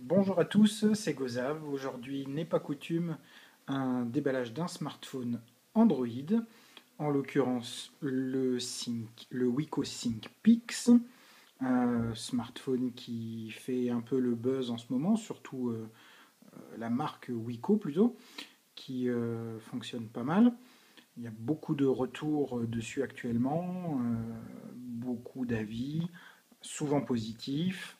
Bonjour à tous, c'est Gozav. Aujourd'hui n'est pas coutume un déballage d'un smartphone Android, en l'occurrence le Wiko Sync Pix, un smartphone qui fait un peu le buzz en ce moment, surtout la marque Wiko plutôt, qui fonctionne pas mal. Il y a beaucoup de retours dessus actuellement, beaucoup d'avis, souvent positifs,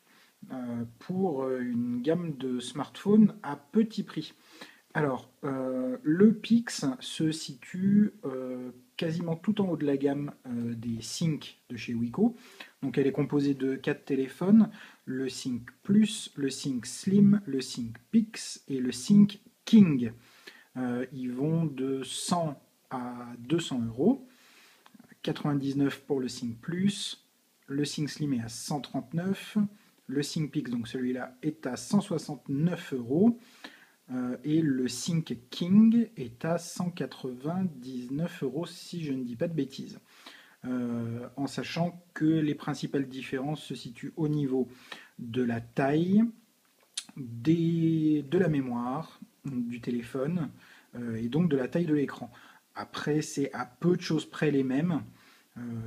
pour une gamme de smartphones à petit prix. Alors, le Pix se situe quasiment tout en haut de la gamme des Sync de chez Wiko. Donc, elle est composée de 4 téléphones, le Sync Plus, le Sync Slim, le Sync Pix et le Sync King. Ils vont de 100 à 200 euros, 99 pour le Sync Plus, le Sync Slim est à 139, le Sync Pix, donc celui-là, est à 169 euros, et le Sync King est à 199 euros si je ne dis pas de bêtises. En sachant que les principales différences se situent au niveau de la taille, de la mémoire du téléphone et donc de la taille de l'écran. Après, c'est à peu de choses près les mêmes.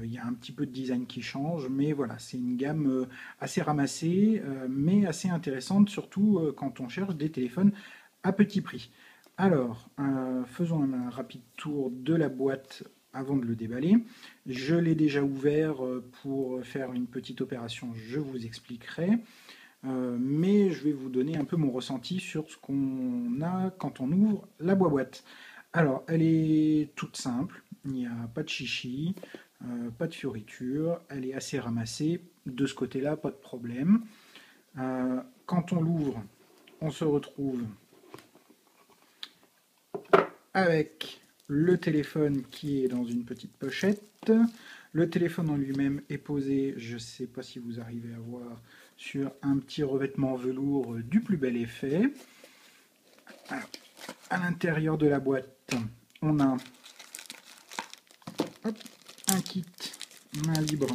Il y a un petit peu de design qui change, mais voilà, c'est une gamme assez ramassée, mais assez intéressante, surtout quand on cherche des téléphones à petit prix. Alors, faisons un rapide tour de la boîte avant de le déballer. Je l'ai déjà ouvert pour faire une petite opération, je vous expliquerai. Mais je vais vous donner un peu mon ressenti sur ce qu'on a quand on ouvre la boîte. Alors, elle est toute simple, il n'y a pas de chichi, pas de fioritures, elle est assez ramassée, de ce côté-là, pas de problème. Quand on l'ouvre, on se retrouve avec le téléphone qui est dans une petite pochette. Le téléphone en lui-même est posé, je ne sais pas si vous arrivez à voir, sur un petit revêtement velours du plus bel effet. Alors, à l'intérieur de la boîte, on a un kit main libre.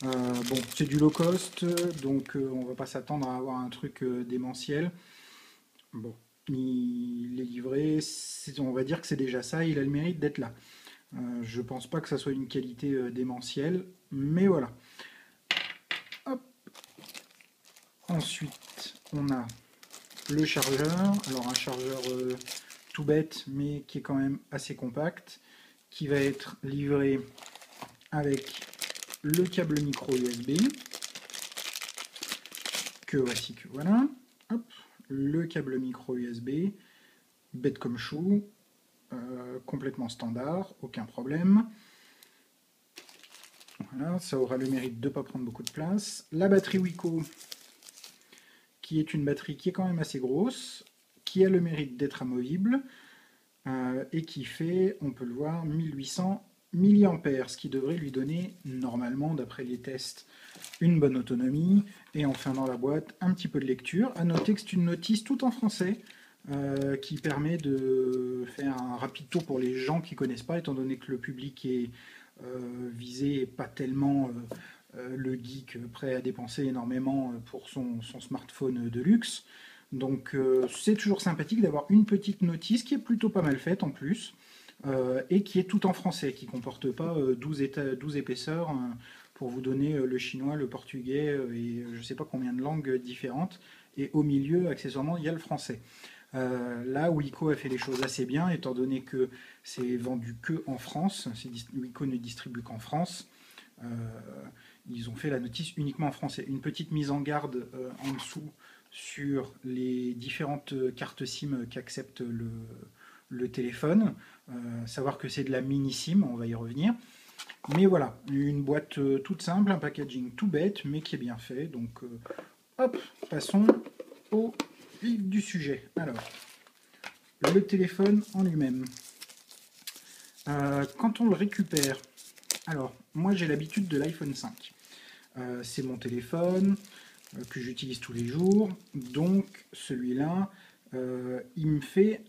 Bon, c'est du low cost, donc on va pas s'attendre à avoir un truc démentiel. Bon, il est livré, on va dire que c'est déjà ça, il a le mérite d'être là. Je pense pas que ça soit une qualité démentielle, mais voilà. Hop. Ensuite, on a le chargeur. Alors un chargeur tout bête, mais qui est quand même assez compact, qui va être livré avec le câble micro USB, que voici que voilà. Hop. Le câble micro USB, bête comme chou, complètement standard, aucun problème. Voilà, ça aura le mérite de ne pas prendre beaucoup de place. La batterie Wiko, qui est une batterie qui est quand même assez grosse, qui a le mérite d'être amovible, et qui fait, on peut le voir, 1800 mAh, ce qui devrait lui donner, normalement, d'après les tests, une bonne autonomie. Et enfin dans la boîte, un petit peu de lecture. À noter que c'est une notice tout en français, qui permet de faire un rapide tour pour les gens qui ne connaissent pas, étant donné que le public est visé, pas tellement le geek prêt à dépenser énormément pour son smartphone de luxe. Donc c'est toujours sympathique d'avoir une petite notice qui est plutôt pas mal faite en plus, et qui est tout en français, qui ne comporte pas 12 épaisseurs pour vous donner le chinois, le portugais et je ne sais pas combien de langues différentes. Et au milieu, accessoirement, il y a le français. Là, Wiko a fait les choses assez bien, étant donné que c'est vendu que en France. Wiko ne distribue qu'en France. Ils ont fait la notice uniquement en français. Une petite mise en garde en dessous sur les différentes cartes SIM qu'accepte le téléphone. Savoir que c'est de la mini SIM, on va y revenir. Mais voilà, une boîte toute simple, un packaging tout bête, mais qui est bien fait. Donc, hop, passons au vif du sujet. Alors, le téléphone en lui-même. Quand on le récupère, alors, moi j'ai l'habitude de l'iPhone 5. C'est mon téléphone que j'utilise tous les jours. Donc, celui-là, il me fait,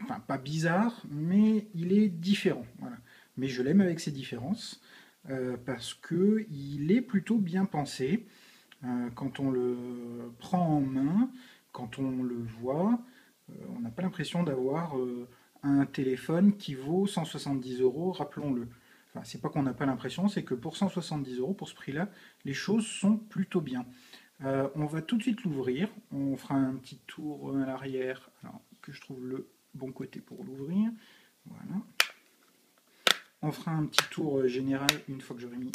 enfin, pas bizarre, mais il est différent. Voilà. Mais je l'aime avec ses différences, parce qu'il est plutôt bien pensé. Quand on le prend en main, quand on le voit, on n'a pas l'impression d'avoir un téléphone qui vaut 170 euros, rappelons-le. Enfin, c'est pas qu'on n'a pas l'impression, c'est que pour 170 euros, pour ce prix-là, les choses sont plutôt bien. On va tout de suite l'ouvrir. On fera un petit tour à l'arrière, alors que je trouve le bon côté pour l'ouvrir. Voilà. On fera un petit tour général une fois que j'aurai mis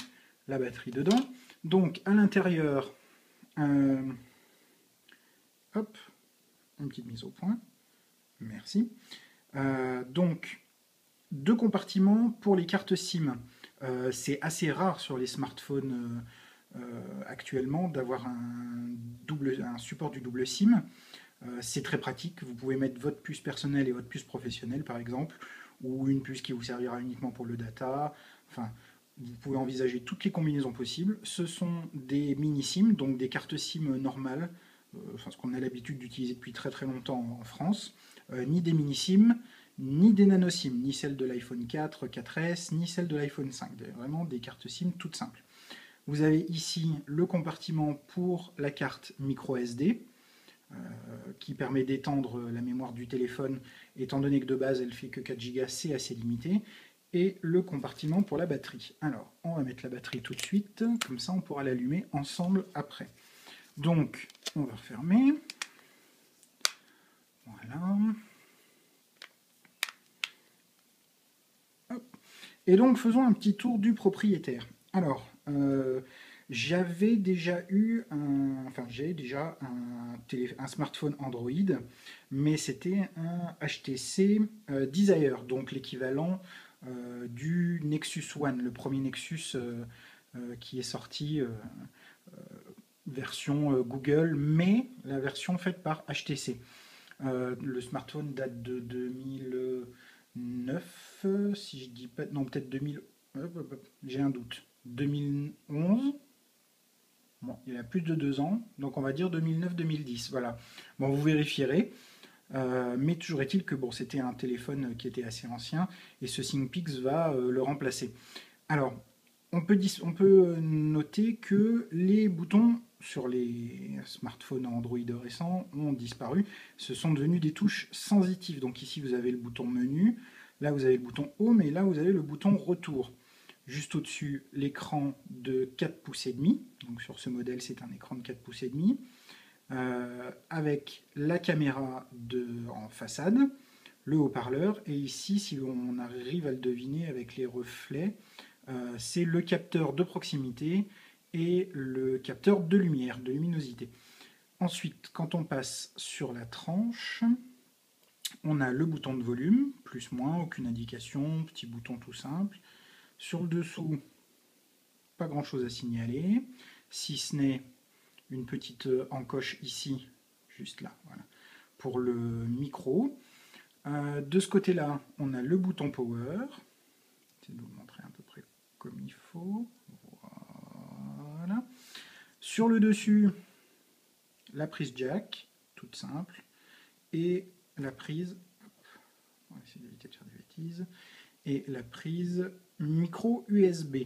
la batterie dedans. Donc à l'intérieur, hop, une petite mise au point. Merci. Donc, deux compartiments pour les cartes SIM. C'est assez rare sur les smartphones actuellement d'avoir un support du double SIM. C'est très pratique. Vous pouvez mettre votre puce personnelle et votre puce professionnelle, par exemple, ou une puce qui vous servira uniquement pour le data. Enfin, vous pouvez envisager toutes les combinaisons possibles. Ce sont des mini SIM, donc des cartes SIM normales, enfin, ce qu'on a l'habitude d'utiliser depuis très très longtemps en France, ni des mini SIM, ni des nano SIM, ni celle de l'iPhone 4, 4S, ni celle de l'iPhone 5. Vraiment des cartes SIM toutes simples. Vous avez ici le compartiment pour la carte micro SD, qui permet d'étendre la mémoire du téléphone, étant donné que de base elle fait que 4 Go, c'est assez limité, et le compartiment pour la batterie. Alors, on va mettre la batterie tout de suite, comme ça on pourra l'allumer ensemble après. Donc, on va refermer. Voilà. Hop. Et donc, faisons un petit tour du propriétaire. Alors, j'avais déjà un smartphone Android, mais c'était un HTC Desire, donc l'équivalent du Nexus One, le premier Nexus qui est sorti version Google, mais la version faite par HTC. Le smartphone date de 2009, si je dis pas, non peut-être 2000, j'ai un doute, 2011. Bon, il a plus de 2 ans, donc on va dire 2009-2010, voilà. Bon, vous vérifierez, mais toujours est-il que bon, c'était un téléphone qui était assez ancien, et ce ThinkPix va le remplacer. Alors, on peut noter que les boutons sur les smartphones Android récents ont disparu. Ce sont devenus des touches sensitives. Donc ici, vous avez le bouton menu, là, vous avez le bouton Home, et là, vous avez le bouton Retour. Juste au-dessus, l'écran de 4 pouces et demi. Donc sur ce modèle, c'est un écran de 4 pouces et demi. Avec la caméra en façade, le haut-parleur, et ici, si on arrive à le deviner avec les reflets, c'est le capteur de proximité et le capteur de lumière, de luminosité. Ensuite, quand on passe sur la tranche, on a le bouton de volume, plus, moins, aucune indication, petit bouton tout simple. Sur le dessous, pas grand chose à signaler, si ce n'est une petite encoche ici, juste là, voilà, pour le micro. De ce côté-là, on a le bouton Power. Je vais vous le montrer à peu près comme il faut. Voilà. Sur le dessus, la prise jack, toute simple, et la prise, on va essayer d'éviter de faire des bêtises, et la prise micro USB.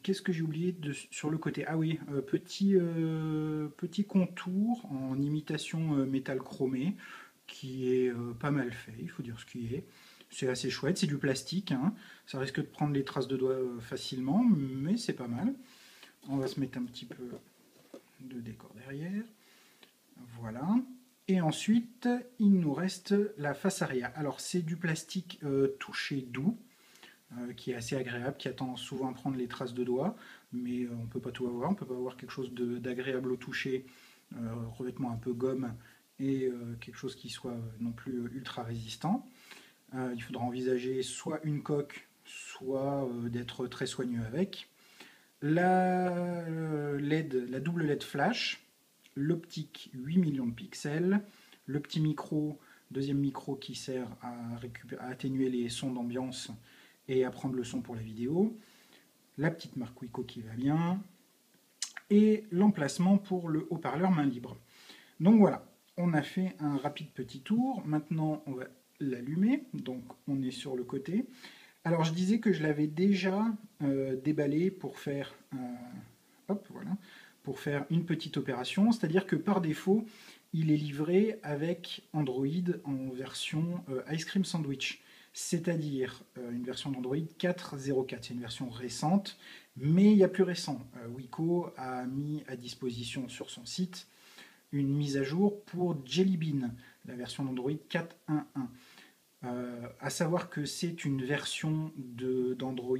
Qu'est-ce que j'ai oublié sur le côté? Ah oui, petit contour en imitation métal chromé qui est pas mal fait, il faut dire ce qui est. C'est assez chouette, c'est du plastique, hein. Ça risque de prendre les traces de doigts facilement, mais c'est pas mal. On va se mettre un petit peu de décor derrière. Voilà. Et ensuite, il nous reste la face arrière. Alors c'est du plastique touché doux, qui est assez agréable, qui a tendance souvent à prendre les traces de doigts, mais on ne peut pas tout avoir. On ne peut pas avoir quelque chose d'agréable au toucher, revêtement un peu gomme, et quelque chose qui soit non plus ultra résistant. Il faudra envisager soit une coque, soit d'être très soigneux avec. La double LED flash, l'optique 8 millions de pixels, le petit micro, deuxième micro qui sert à atténuer les sons d'ambiance et à prendre le son pour la vidéo, la petite marque Wiko qui va bien, et l'emplacement pour le haut-parleur main libre. Donc voilà, on a fait un rapide petit tour. Maintenant, on va l'allumer. Donc on est sur le côté. Alors je disais que je l'avais déjà déballé pour faire hop, voilà, pour faire une petite opération, c'est-à-dire que par défaut, il est livré avec Android en version Ice Cream Sandwich, c'est-à-dire une version d'Android 4.04. C'est une version récente, mais il y a plus récent. Wiko a mis à disposition sur son site une mise à jour pour Jelly Bean, la version d'Android 4.1.1. À savoir que c'est une version d'Android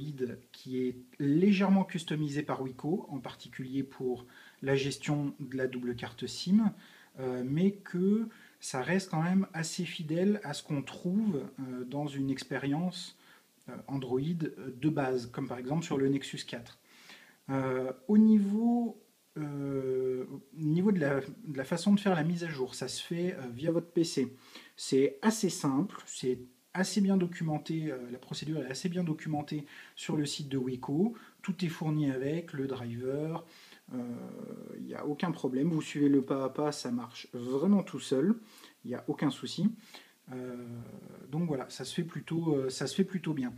qui est légèrement customisée par Wiko, en particulier pour la gestion de la double carte SIM, mais que ça reste quand même assez fidèle à ce qu'on trouve dans une expérience Android de base, comme par exemple sur le Nexus 4. Au niveau de la façon de faire la mise à jour, ça se fait via votre PC. C'est assez simple, c'est assez bien documenté, la procédure est assez bien documentée sur le site de Wiko. Tout est fourni avec, le driver, il n'y a aucun problème. Vous suivez le pas à pas, ça marche vraiment tout seul, il n'y a aucun souci. Euh, donc voilà, ça se fait plutôt bien.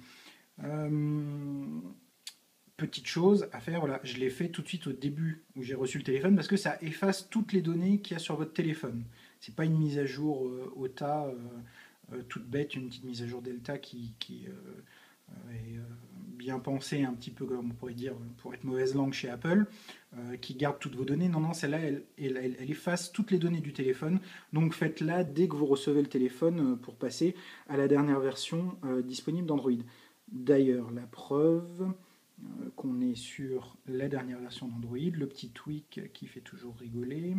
Euh, Petite chose à faire, voilà, je l'ai fait tout de suite au début où j'ai reçu le téléphone parce que ça efface toutes les données qu'il y a sur votre téléphone. C'est pas une mise à jour OTA toute bête, une petite mise à jour Delta qui est bien pensée, un petit peu comme on pourrait dire pour être mauvaise langue chez Apple, qui garde toutes vos données. Non, non, celle-là, elle efface toutes les données du téléphone. Donc faites-la dès que vous recevez le téléphone pour passer à la dernière version disponible d'Android. D'ailleurs, la preuve qu'on est sur la dernière version d'Android, le petit tweak qui fait toujours rigoler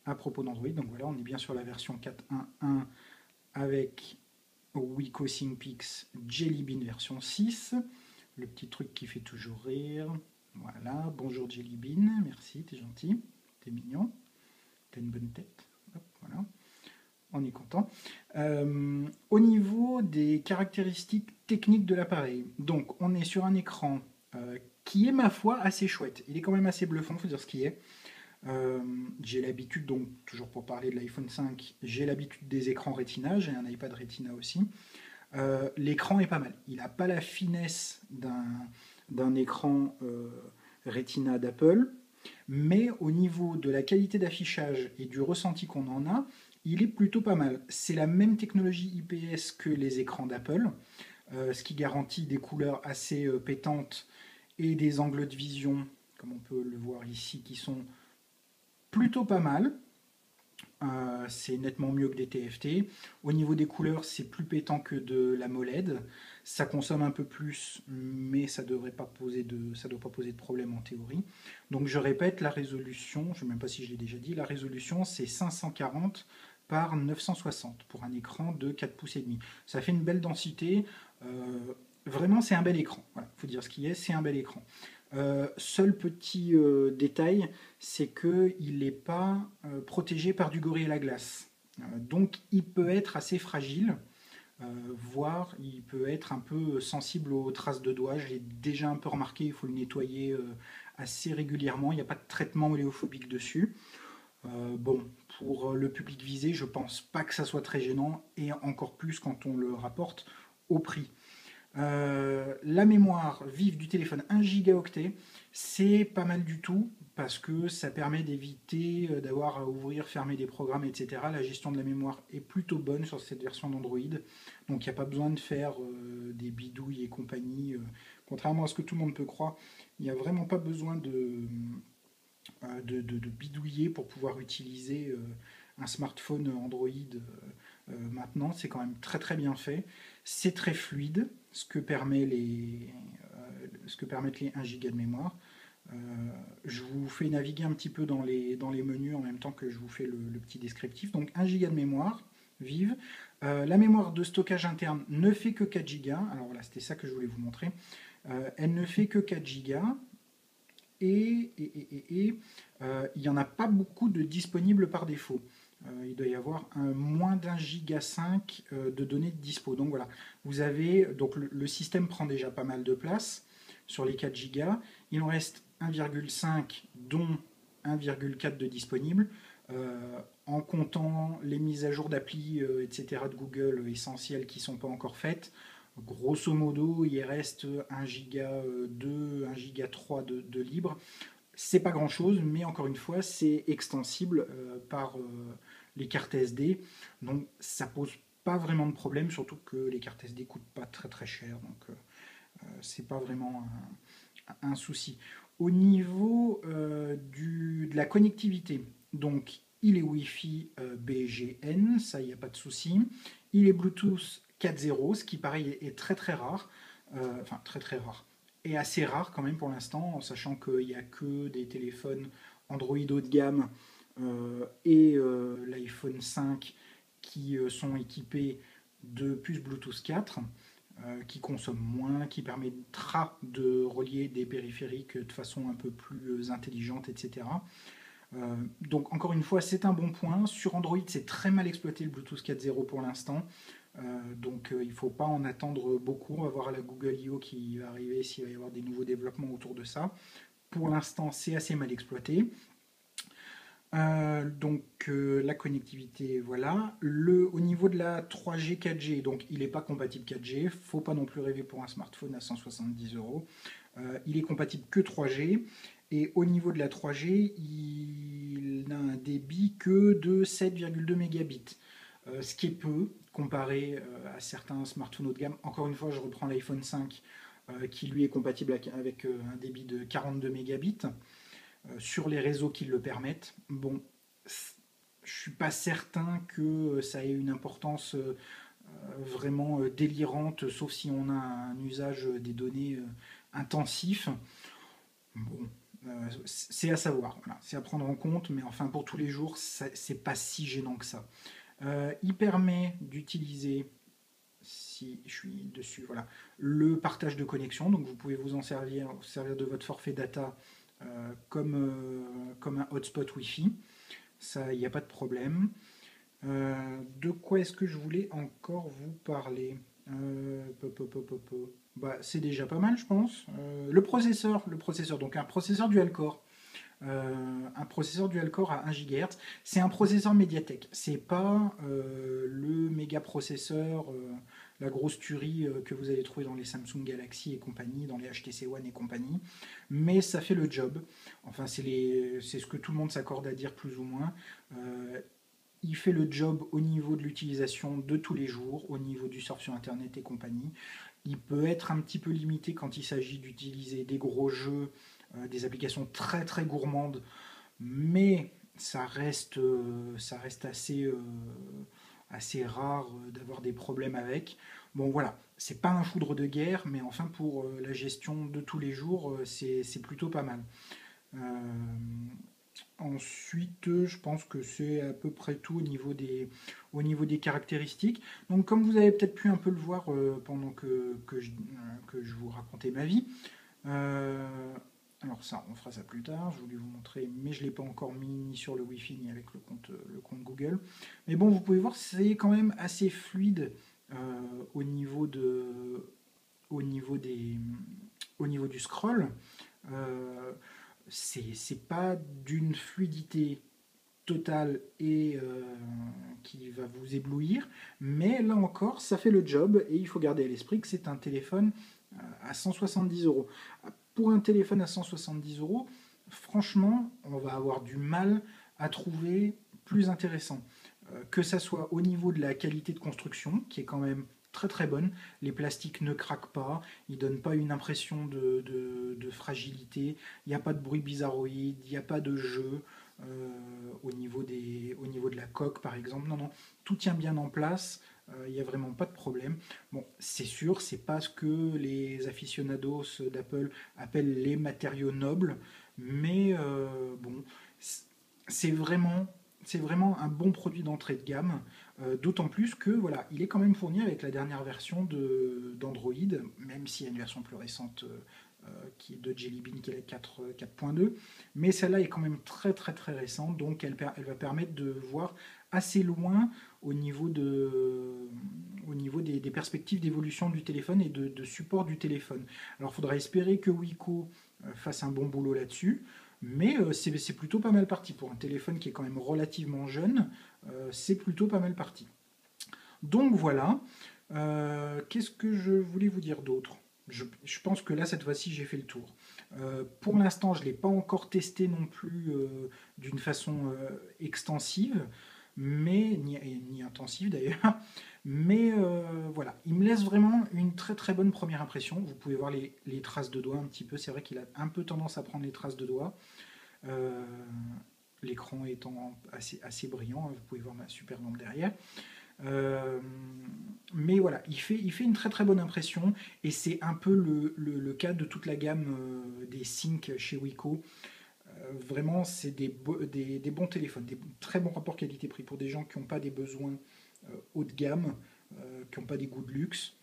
à propos d'Android. Donc voilà, on est bien sur la version 4.1.1 avec Wiko ThinkPix Jelly Bean version 6. Le petit truc qui fait toujours rire. Voilà, bonjour Jelly Bean, merci, t'es gentil, t'es mignon, t'as une bonne tête. Hop, voilà, on est content. Au niveau des caractéristiques techniques de l'appareil, donc on est sur un écran qui est ma foi assez chouette. Il est quand même assez bluffant, faut dire ce qui est. J'ai l'habitude, donc toujours pour parler de l'iPhone 5, j'ai l'habitude des écrans Retina, j'ai un iPad Retina aussi. L'écran est pas mal. Il n'a pas la finesse d'un écran Retina d'Apple, mais au niveau de la qualité d'affichage et du ressenti qu'on en a, il est plutôt pas mal. C'est la même technologie IPS que les écrans d'Apple, ce qui garantit des couleurs assez pétantes et des angles de vision, comme on peut le voir ici, qui sont plutôt pas mal. C'est nettement mieux que des TFT. Au niveau des couleurs, c'est plus pétant que de la MOLED. Ça consomme un peu plus, mais ça ne doit pas poser de problème en théorie. Donc je répète, la résolution, je ne sais même pas si je l'ai déjà dit, la résolution c'est 540 par 960 pour un écran de 4 pouces et demi. Ça fait une belle densité. Vraiment, c'est un bel écran. Voilà, faut dire ce qui est, c'est un bel écran. Seul petit détail, c'est qu'il n'est pas protégé par du Gorilla Glass. Donc il peut être assez fragile, voire il peut être un peu sensible aux traces de doigts. Je l'ai déjà un peu remarqué, il faut le nettoyer assez régulièrement. Il n'y a pas de traitement oléophobique dessus. Bon, pour le public visé, je pense pas que ça soit très gênant, et encore plus quand on le rapporte au prix. La mémoire vive du téléphone 1 gigaoctet, c'est pas mal du tout parce que ça permet d'éviter d'avoir à ouvrir, fermer des programmes, etc. La gestion de la mémoire est plutôt bonne sur cette version d'Android, donc il n'y a pas besoin de faire des bidouilles et compagnie. Contrairement à ce que tout le monde peut croire, il n'y a vraiment pas besoin de bidouiller pour pouvoir utiliser un smartphone Android maintenant. C'est quand même très très bien fait. C'est très fluide, ce que permettent les 1 Go de mémoire. Je vous fais naviguer un petit peu dans les menus en même temps que je vous fais le petit descriptif. Donc 1 Go de mémoire vive. La mémoire de stockage interne ne fait que 4 Go. Alors voilà, c'était ça que je voulais vous montrer. Elle ne fait que 4 Go. Et il n'y en a pas beaucoup de disponibles par défaut. Il doit y avoir moins d'1 giga 5 de données de dispo. Donc voilà, vous avez, donc le système prend déjà pas mal de place sur les 4 gigas. Il en reste 1,5 dont 1,4 de disponible. En comptant les mises à jour d'appli, etc. de Google essentielles qui ne sont pas encore faites, grosso modo, il reste 1 giga 2, 1 giga 3 de libre. C'est pas grand-chose, mais encore une fois, c'est extensible par les cartes SD. Donc ça pose pas vraiment de problème, surtout que les cartes SD coûtent pas très très cher. Donc c'est pas vraiment un souci. Au niveau de la connectivité, donc il est Wi-Fi BGN, ça il n'y a pas de souci. Il est Bluetooth 4.0, ce qui pareil est très très rare, enfin très très rare, et assez rare quand même pour l'instant, en sachant qu'il n'y a que des téléphones Android haut de gamme et l'iPhone 5 qui sont équipés de puces Bluetooth 4 qui consomme moins, qui permettra de relier des périphériques de façon un peu plus intelligente, etc. Donc encore une fois, c'est un bon point. Sur Android, c'est très mal exploité le Bluetooth 4.0 pour l'instant. Il ne faut pas en attendre beaucoup. On va voir la Google I.O. qui va arriver s'il va y avoir des nouveaux développements autour de ça. Pour l'instant, c'est assez mal exploité. La connectivité, voilà. Au niveau de la 3G, 4G, donc il n'est pas compatible 4G, faut pas non plus rêver pour un smartphone à 170 euros. Il est compatible que 3G, et au niveau de la 3G, il n'a un débit que de 7,2 mégabits, ce qui est peu comparé à certains smartphones haut de gamme. Encore une fois, je reprends l'iPhone 5 qui lui est compatible avec un débit de 42 mégabits sur les réseaux qui le permettent. Bon, je suis pas certain que ça ait une importance vraiment délirante, sauf si on a un usage des données intensif. Bon, c'est à savoir, voilà. C'est à prendre en compte, mais enfin pour tous les jours, c'est pas si gênant que ça. Il permet d'utiliser, si je suis dessus, voilà, le partage de connexion. Donc vous pouvez vous servir de votre forfait data comme un hotspot Wi-Fi. Ça, il n'y a pas de problème. De quoi est-ce que je voulais encore vous parler Bah, c'est déjà pas mal, je pense. Le processeur, donc un processeur dual-core à 1 GHz. C'est un processeur Mediatek. C'est pas le méga processeur, la grosse tuerie que vous allez trouver dans les Samsung Galaxy et compagnie, dans les HTC One et compagnie. Mais ça fait le job. Enfin, c'est ce que tout le monde s'accorde à dire plus ou moins. Euh, il fait le job au niveau de l'utilisation de tous les jours, au niveau du surf sur Internet et compagnie. Il peut être un petit peu limité quand il s'agit d'utiliser des gros jeux, des applications très très gourmandes, mais ça reste assez rare d'avoir des problèmes avec. Bon voilà, c'est pas un foudre de guerre, mais enfin pour la gestion de tous les jours, c'est plutôt pas mal. Euh, Ensuite, je pense que c'est à peu près tout au niveau des caractéristiques. Donc, comme vous avez peut-être pu un peu le voir pendant que je vous racontais ma vie, euh, alors ça, on fera ça plus tard, je voulais vous montrer, mais je ne l'ai pas encore mis ni sur le Wi-Fi ni avec le compte Google. Mais bon, vous pouvez voir, c'est quand même assez fluide euh, au niveau de, au niveau des, au niveau du scroll. Euh, c'est pas d'une fluidité totale et qui va vous éblouir, mais là encore, ça fait le job et il faut garder à l'esprit que c'est un téléphone à 170 euros. Pour un téléphone à 170 euros, franchement, on va avoir du mal à trouver plus intéressant. Que ça soit au niveau de la qualité de construction, qui est quand même très très bonne, les plastiques ne craquent pas, ils ne donnent pas une impression de fragilité, il n'y a pas de bruit bizarroïde, il n'y a pas de jeu au niveau de la coque par exemple. Non, non, tout tient bien en place, il n'y a vraiment pas de problème. Bon, c'est sûr, c'est pas ce que les aficionados d'Apple appellent les matériaux nobles, mais bon, c'est vraiment, c'est vraiment un bon produit d'entrée de gamme, d'autant plus que voilà, il est quand même fourni avec la dernière version d'Android, même s'il y a une version plus récente qui est de Jelly Bean qui est la 4.2, mais celle-là est quand même très très très récente, donc elle va permettre de voir assez loin au niveau des perspectives d'évolution du téléphone et de support du téléphone. Alors il faudra espérer que Wiko fasse un bon boulot là-dessus, mais c'est plutôt pas mal parti. Pour un téléphone qui est quand même relativement jeune, c'est plutôt pas mal parti. Donc voilà. Qu'est-ce que je voulais vous dire d'autre? Je pense que là, cette fois-ci, j'ai fait le tour. Pour l'instant, je ne l'ai pas encore testé non plus d'une façon extensive, mais ni intensive d'ailleurs. Mais voilà, il me laisse vraiment une très très bonne première impression. Vous pouvez voir les traces de doigts un petit peu. C'est vrai qu'il a un peu tendance à prendre les traces de doigts. Euh, L'écran étant assez brillant, vous pouvez voir ma super lampe derrière. Euh, mais voilà, il fait une très très bonne impression et c'est un peu le cas de toute la gamme des Sync chez Wiko. Vraiment, c'est des bons téléphones, des très bons rapports qualité-prix pour des gens qui n'ont pas des besoins haut de gamme, qui n'ont pas des goûts de luxe.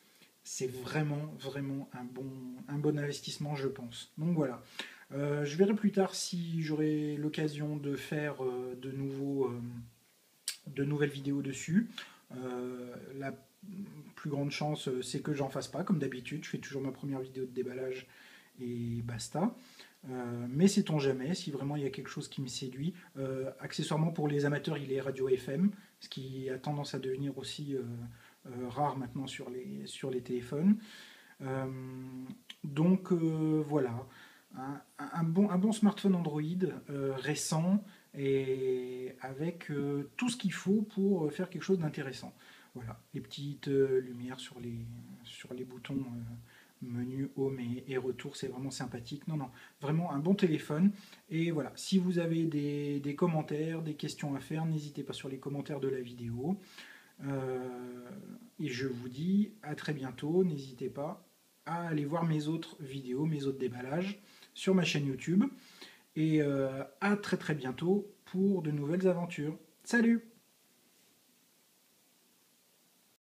C'est vraiment vraiment un bon investissement, je pense. Donc voilà. Je verrai plus tard si j'aurai l'occasion de faire de nouvelles vidéos dessus. La plus grande chance, c'est que j'en fasse pas, comme d'habitude. Je fais toujours ma première vidéo de déballage et basta. Mais sait-on jamais, si vraiment il y a quelque chose qui me séduit. Accessoirement, pour les amateurs, il est radio FM, ce qui a tendance à devenir aussi rare maintenant sur les téléphones. Euh, donc voilà, un bon smartphone Android récent et avec tout ce qu'il faut pour faire quelque chose d'intéressant. Voilà, les petites lumières sur les boutons menu home et retour, c'est vraiment sympathique. Non, non, vraiment un bon téléphone. Et voilà, si vous avez des commentaires, des questions à faire, n'hésitez pas sur les commentaires de la vidéo. Et je vous dis à très bientôt. N'hésitez pas à aller voir mes autres vidéos, mes autres déballages sur ma chaîne YouTube. Et à très très bientôt pour de nouvelles aventures. Salut!